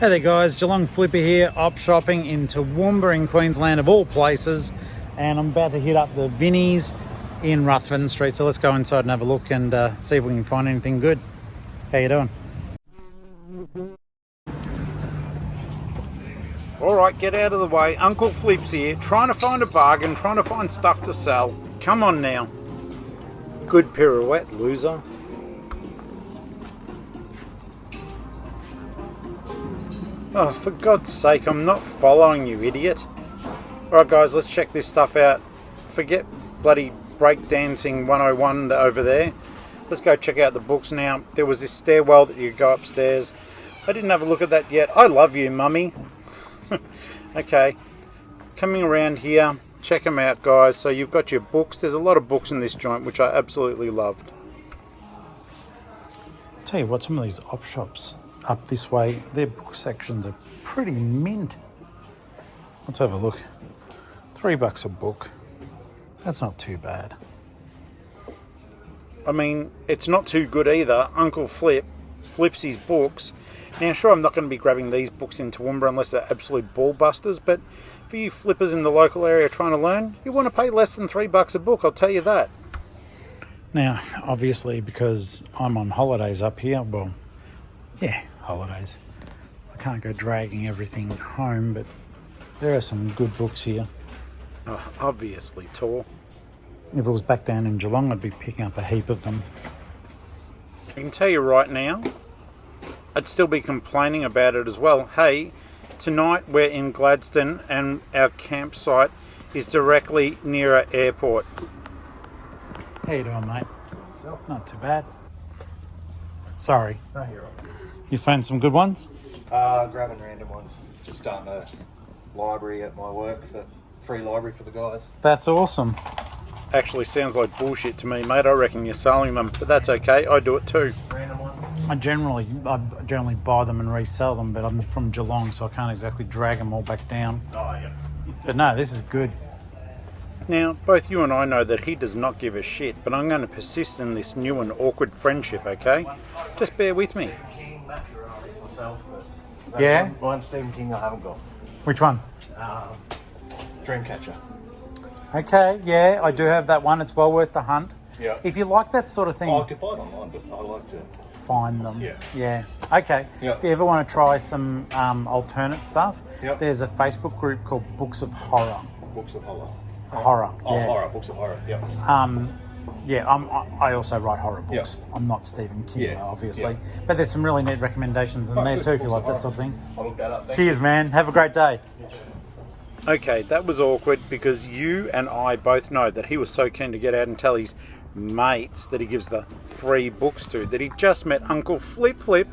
Hey there guys, Geelong-Flipper here, op shopping in Toowoomba in Queensland of all places, and I'm about to hit up the Vinnies in Ruthven Street, so let's go inside and have a look and see if we can find anything good. How you doing? Alright, get out of the way. Uncle Flip's here, trying to find a bargain, trying to find stuff to sell. Come on now. Good pirouette, loser. Oh, for God's sake, I'm not following you, idiot. Alright guys, let's check this stuff out. Forget bloody breakdancing 101 over there. Let's go check out the books now. There was this stairwell that you go upstairs. I didn't have a look at that yet. I love you, mummy. Okay, coming around here, check them out guys. So you've got your books. There's a lot of books in this joint, which I absolutely loved. I'll tell you what, some of these op shops up this way, their book sections are pretty mint. Let's have a look. $3 a book. That's not too bad. I mean, it's not too good either. Uncle Flip flips his books. Now, sure, I'm not going to be grabbing these books in Toowoomba unless they're absolute ball busters, but for you flippers in the local area trying to learn, you want to pay less than $3 a book, I'll tell you that. Now, obviously, because I'm on holidays up here, well, yeah, holidays. I can't go dragging everything home, but there are some good books here. Oh, obviously, Tor. If it was back down in Geelong, I'd be picking up a heap of them. I can tell you right now, I'd still be complaining about it as well. Hey, tonight we're in Gladstone and our campsite is directly near our airport. How you doing, mate? Yourself? Not too bad. Sorry. No, you're right. You found some good ones? Grabbing random ones. Just starting a library at my work, for free library for the guys. That's awesome. Actually sounds like bullshit to me, mate. I reckon you're selling them, but that's okay. I do it too. Random ones? I generally buy them and resell them, but I'm from Geelong, so I can't exactly drag them all back down. Oh, yeah. But no, this is good. Now, both you and I know that he does not give a shit, but I'm going to persist in this new and awkward friendship, okay? Just bear with me. Myself, but Yeah? One Stephen King I haven't got. Which one? Dreamcatcher. Okay, yeah, I do have that one. It's well worth the hunt. Yeah. If you like that sort of thing, I could buy it online, but I like to find them. Yeah. Yeah. Okay. Yeah. If you ever want to try some alternate stuff, Yeah. there's a Facebook group called Books of Horror. Books of horror. Horror. Oh, yeah. horror. Books of horror. Yeah. I also write horror books. Yeah. I'm not Stephen King, Yeah. though, obviously. Yeah. But there's some really neat recommendations in there good. too, if you Books like of that horror. sort of thing. I'll look that up. Thank Cheers, man. Have a great day. you. Okay, that was awkward because you and I both know that he was so keen to get out and tell his mates that he gives the free books to, that he just met Uncle Flip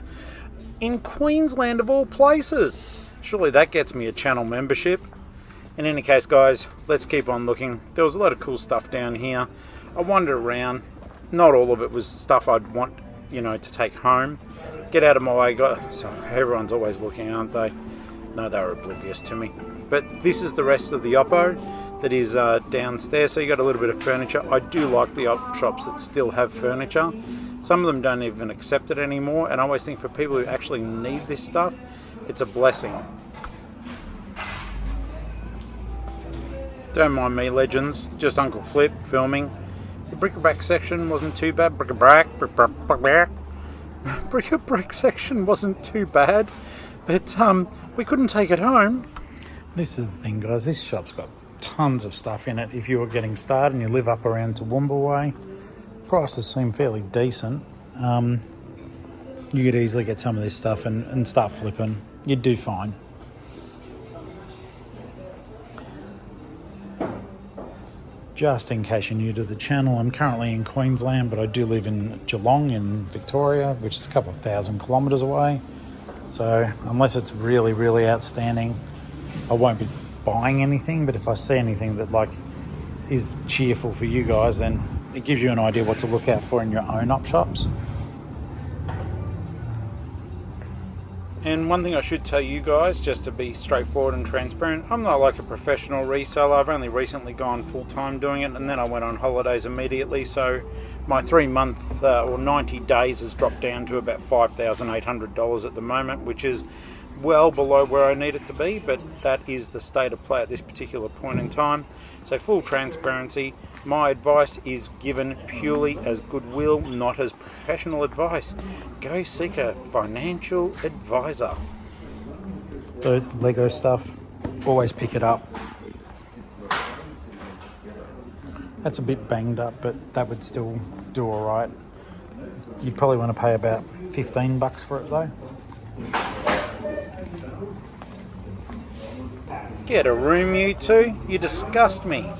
in Queensland of all places. Surely that gets me a channel membership. In any case, guys, let's keep on looking. There was a lot of cool stuff down here. I wandered around. Not all of it was stuff I'd want, to take home. Get out of my way, guys. So everyone's always looking, aren't they? No, they were oblivious to me. But this is the rest of the Oppo that is downstairs. So you got a little bit of furniture. I do like the op shops that still have furniture. Some of them don't even accept it anymore. And I always think for people who actually need this stuff, it's a blessing. Don't mind me, legends. Just Uncle Flip filming. The bric-a-brac section wasn't too bad. Bric-a-brac section wasn't too bad. But we couldn't take it home. This is the thing, guys. This shop's got tons of stuff in it. If you were getting started and you live up around Toowoomba way, prices seem fairly decent. You could easily get some of this stuff and start flipping. You'd do fine. Just in case you're new to the channel, I'm currently in Queensland, but I do live in Geelong in Victoria, which is a couple of thousand kilometres away. So unless it's really, really outstanding, I won't be buying anything. But if I see anything that is cheerful for you guys, then it gives you an idea what to look out for in your own op shops. And one thing I should tell you guys, just to be straightforward and transparent, I'm not like a professional reseller. I've only recently gone full-time doing it, and then I went on holidays immediately, so my 3-month or 90 days has dropped down to about $5,800 at the moment, which is well below where I need it to be, but that is the state of play at this particular point in time. So full transparency, my advice is given purely as goodwill, not as professional advice. Go seek a financial advisor. The Lego stuff, always pick it up. That's a bit banged up, but that would still do alright. You'd probably want to pay about $15 for it though. Get a room, you two. You disgust me.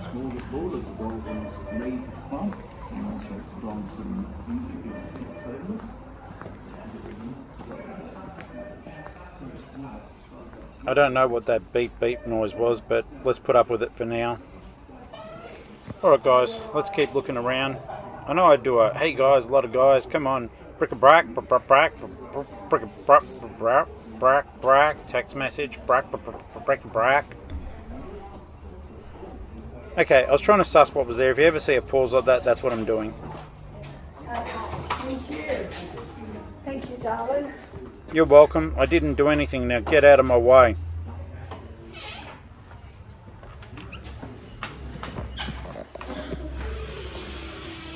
I don't know what that beep beep noise was, but let's put up with it for now. Alright guys, let's keep looking around. I know I do a, hey guys, a lot of guys, come on. Brick-a-brack, brick-a-brack, brick-a-brack, text message, brick-a-brack. Okay, I was trying to suss what was there. If you ever see a pause like that, that's what I'm doing. Thank you. Thank you, darling. You're welcome. I didn't do anything. Now get out of my way.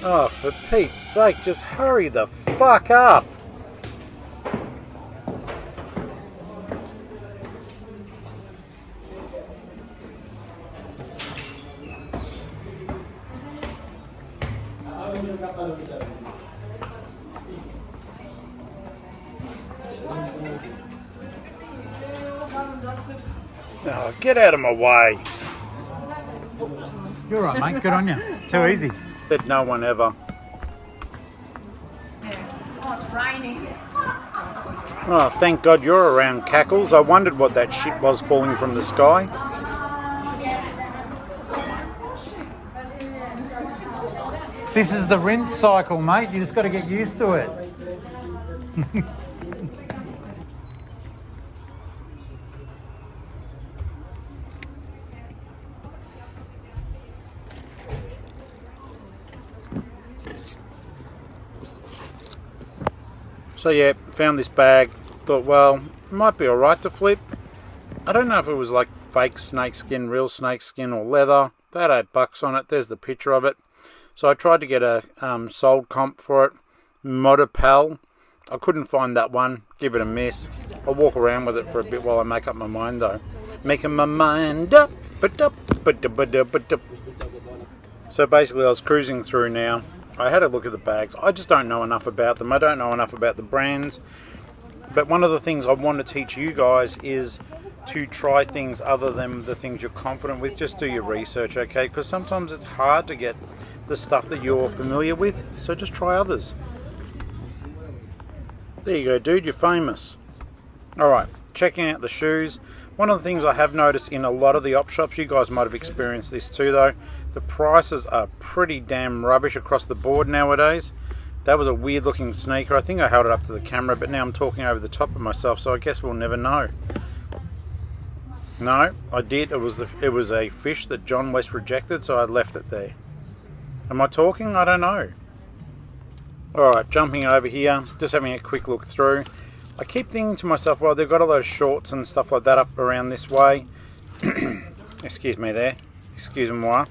Oh, for Pete's sake, just hurry the fuck up. Oh, get out of my way. You're right, mate. Good on you. Too easy. But no one ever. Oh, it's raining. Oh, thank God you're around, Cackles. I wondered what that shit was falling from the sky. This is the rinse cycle, mate. You just got to get used to it. So yeah, found this bag. Thought, well, it might be alright to flip. I don't know if it was like fake snakeskin, real snakeskin, or leather. They had $8 on it. There's the picture of it. So I tried to get a sold comp for it. Modapal. I couldn't find that one. Give it a miss. I'll walk around with it for a bit while I make up my mind though. Making my mind up. So basically I was cruising through now. I had a look at the bags. I just don't know enough about them. I don't know enough about the brands. But one of the things I want to teach you guys is to try things other than the things you're confident with. Just do your research, okay? Because sometimes it's hard to get the stuff that you're familiar with. So just try others. There you go, dude. You're famous. Alright, checking out the shoes. One of the things I have noticed in a lot of the op shops, you guys might have experienced this too though, the prices are pretty damn rubbish across the board nowadays. That was a weird looking sneaker. I think I held it up to the camera, but now I'm talking over the top of myself, so I guess we'll never know. No, I did. It was a fish that John West rejected, so I left it there. Am I talking? I don't know. Alright, jumping over here, just having a quick look through. I keep thinking to myself, well, they've got all those shorts and stuff like that up around this way. Excuse me there. Excuse moi.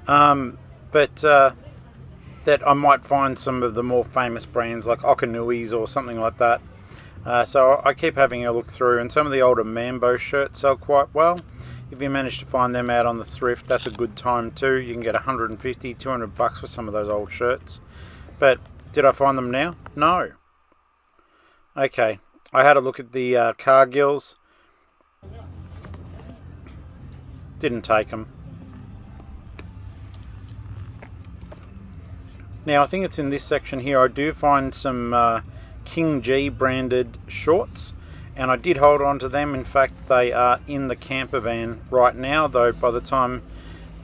But that I might find some of the more famous brands like Okanui's or something like that. So I keep having a look through, and some of the older Mambo shirts sell quite well. If you manage to find them out on the thrift, that's a good time too. You can get $150, $200 for some of those old shirts. But did I find them now? No. Okay, I had a look at the Cargills. Didn't take them. Now I think it's in this section here I do find some King G branded shorts, and I did hold on to them. In fact, they are in the camper van right now, though by the time,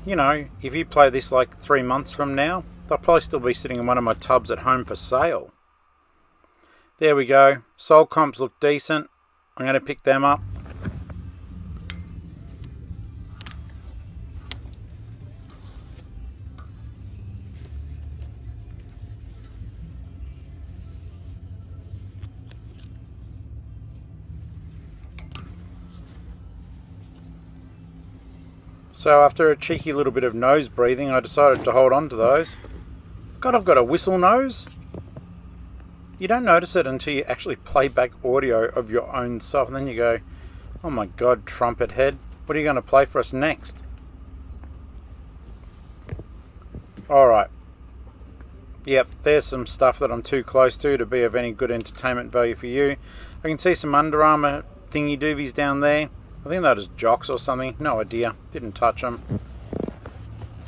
you know, if you play this like 3 months from now, they'll probably still be sitting in one of my tubs at home for sale. There we go. Soul comps look decent. I'm going to pick them up. So after a cheeky little bit of nose breathing, I decided to hold on to those. God, I've got a whistle nose. You don't notice it until you actually play back audio of your own self, and then you go, oh my God, trumpet head, what are you going to play for us next? Alright. Yep, there's some stuff that I'm too close to be of any good entertainment value for you. I can see some Under Armour thingy doovies down there. I think that is jocks or something. No idea. Didn't touch them.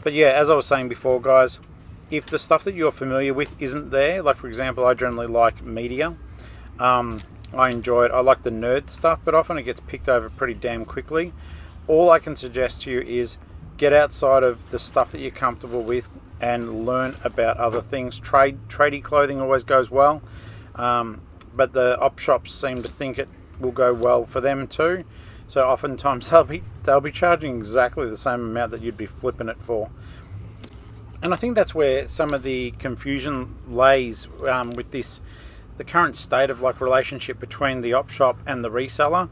But yeah, as I was saying before, guys, if the stuff that you're familiar with isn't there, like for example, I generally like media. I enjoy it. I like the nerd stuff, but often it gets picked over pretty damn quickly. All I can suggest to you is get outside of the stuff that you're comfortable with and learn about other things. Tradie clothing always goes well, but the op shops seem to think it will go well for them too. So oftentimes they'll be charging exactly the same amount that you'd be flipping it for. And I think that's where some of the confusion lays with the current state of like relationship between the op shop and the reseller.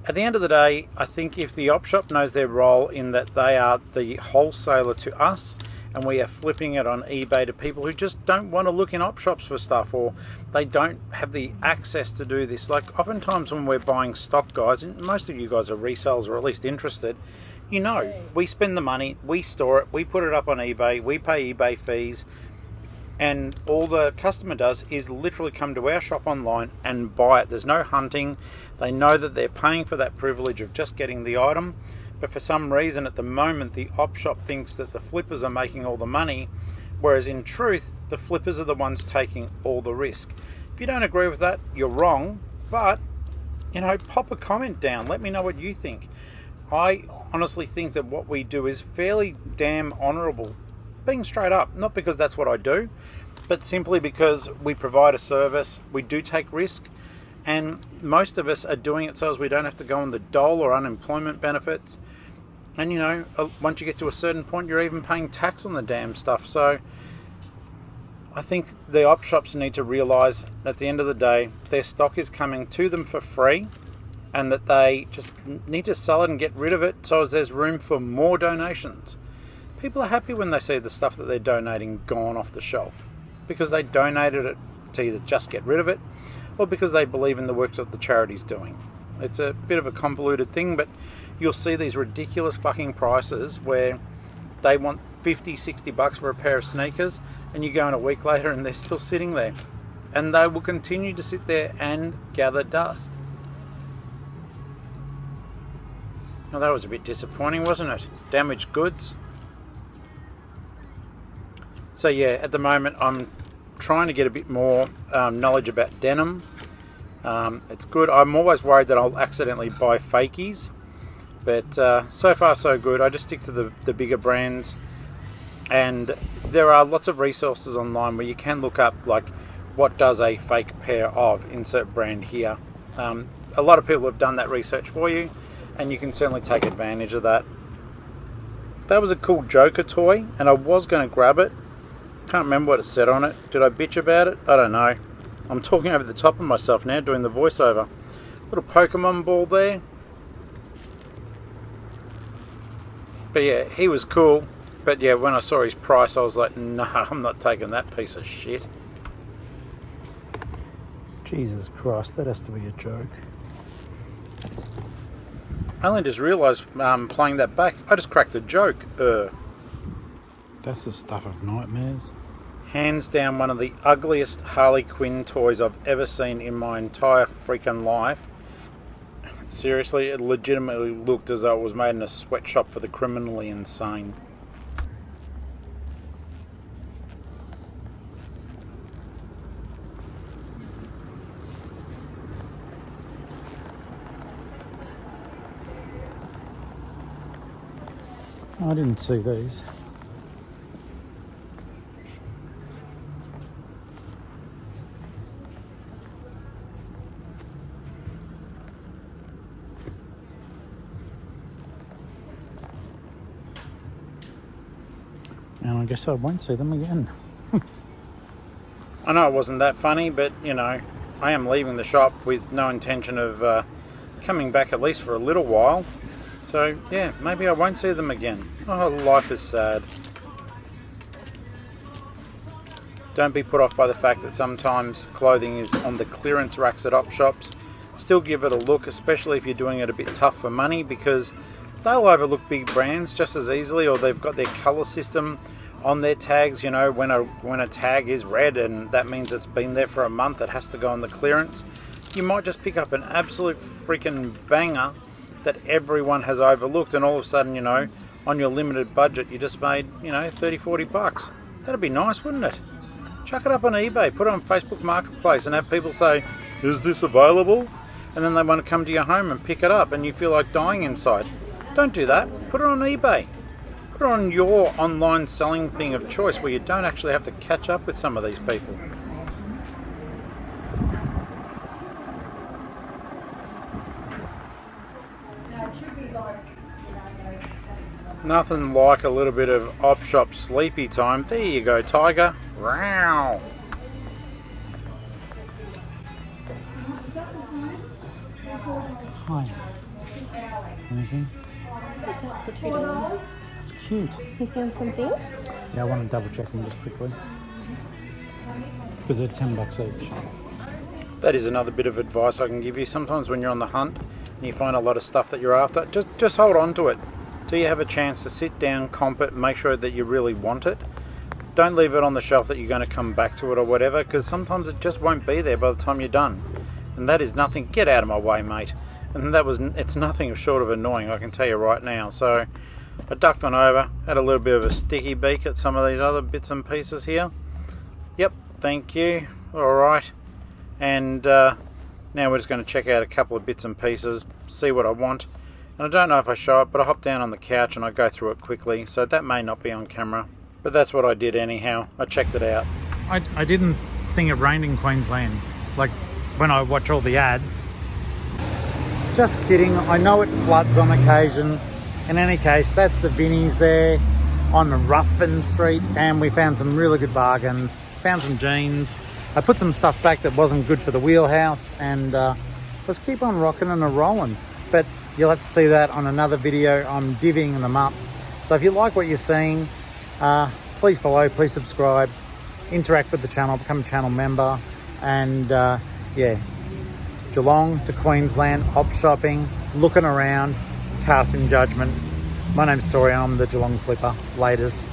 At the end of the day, I think if the op shop knows their role in that they are the wholesaler to us, and we are flipping it on eBay to people who just don't want to look in op shops for stuff, or they don't have the access to do this. Like oftentimes when we're buying stock, guys, and most of you guys are resellers or at least interested, you know, we spend the money, we store it, we put it up on eBay, we pay eBay fees, and all the customer does is literally come to our shop online and buy it. There's no hunting. They know that they're paying for that privilege of just getting the item. But for some reason at the moment the op shop thinks that the flippers are making all the money, whereas in truth the flippers are the ones taking all the risk. If you don't agree with that, you're wrong, but you know, pop a comment down, let me know what you think. I honestly think that what we do is fairly damn honourable, being straight up, not because that's what I do, but simply because we provide a service, we do take risk, and most of us are doing it so as we don't have to go on the dole or unemployment benefits. And you know, once you get to a certain point, you're even paying tax on the damn stuff. So I think the op shops need to realise at the end of the day, their stock is coming to them for free, and that they just need to sell it and get rid of it so as there's room for more donations. People are happy when they see the stuff that they're donating gone off the shelf, because they donated it to either just get rid of it or because they believe in the work that the charity's doing. It's a bit of a convoluted thing, but you'll see these ridiculous fucking prices where they want 50, 60 bucks for a pair of sneakers, and you go in a week later and they're still sitting there. And they will continue to sit there and gather dust. Now that was a bit disappointing, wasn't it? Damaged goods. So yeah, at the moment I'm trying to get a bit more knowledge about denim. It's good. I'm always worried that I'll accidentally buy fakies, but so far so good. I just stick to the bigger brands, and there are lots of resources online where you can look up like what does a fake pair of insert brand here. A lot of people have done that research for you, and you can certainly take advantage of that. That was a cool Joker toy, and I was going to grab it. Can't remember what it said on it. Did I bitch about it? I don't know. I'm talking over the top of myself now, doing the voiceover. Little Pokemon ball there. But yeah, he was cool. But yeah, when I saw his price, I was like, nah, I'm not taking that piece of shit. Jesus Christ, that has to be a joke. I only just realised playing that back, I just cracked a joke. That's the stuff of nightmares. Hands down one of the ugliest Harley Quinn toys I've ever seen in my entire freaking life. Seriously, it legitimately looked as though it was made in a sweatshop for the criminally insane. I didn't see these. And I guess I won't see them again. I know it wasn't that funny, but you know, I am leaving the shop with no intention of coming back at least for a little while. So yeah, maybe I won't see them again. Oh, life is sad. Don't be put off by the fact that sometimes clothing is on the clearance racks at op shops. Still give it a look, especially if you're doing it a bit tough for money, because they'll overlook big brands just as easily, or they've got their colour system on their tags. You know, when a tag is red and that means it's been there for a month, it has to go on the clearance. You might just pick up an absolute freaking banger that everyone has overlooked, and all of a sudden, you know, on your limited budget, you just made, you know, 30-40 bucks. That'd be nice, wouldn't it? Chuck it up on eBay, put it on Facebook Marketplace and have people say, is this available? And then they want to come to your home and pick it up and you feel like dying inside. Don't do that. Put it on eBay. Put it on your online selling thing of choice where you don't actually have to catch up with some of these people. Nothing like a little bit of op shop sleepy time. There you go, Tiger. Wow. Hi. Anything? What's that? The $2. It's cute. You found some things? Yeah, I want to double check them just quickly. Because they're $10 each. That is another bit of advice I can give you. Sometimes when you're on the hunt and you find a lot of stuff that you're after, just hold on to it till you have a chance to sit down, comp it, and make sure that you really want it. Don't leave it on the shelf that you're going to come back to it or whatever, because sometimes it just won't be there by the time you're done. And that is nothing. Get out of my way, mate. And it's nothing short of annoying, I can tell you right now. So I ducked on over, had a little bit of a sticky beak at some of these other bits and pieces here. Yep, thank you. Alright. And now we're just going to check out a couple of bits and pieces, see what I want. And I don't know if I show it, but I hop down on the couch and I go through it quickly, so that may not be on camera. But that's what I did anyhow. I checked it out. I didn't think it rained in Queensland, like when I watch all the ads. Just kidding, I know it floods on occasion. In any case, that's the Vinnies there on Ruthven Street, and we found some really good bargains. Found some jeans. I put some stuff back that wasn't good for the wheelhouse, and let's keep on rocking and a-rolling. But you'll have to see that on another video. I'm divvying them up. So if you like what you're seeing, please follow, please subscribe, interact with the channel, become a channel member, and yeah, Geelong to Queensland, op shopping, looking around, casting judgment. My name's Tori and I'm the Geelong-Flipper. Laters.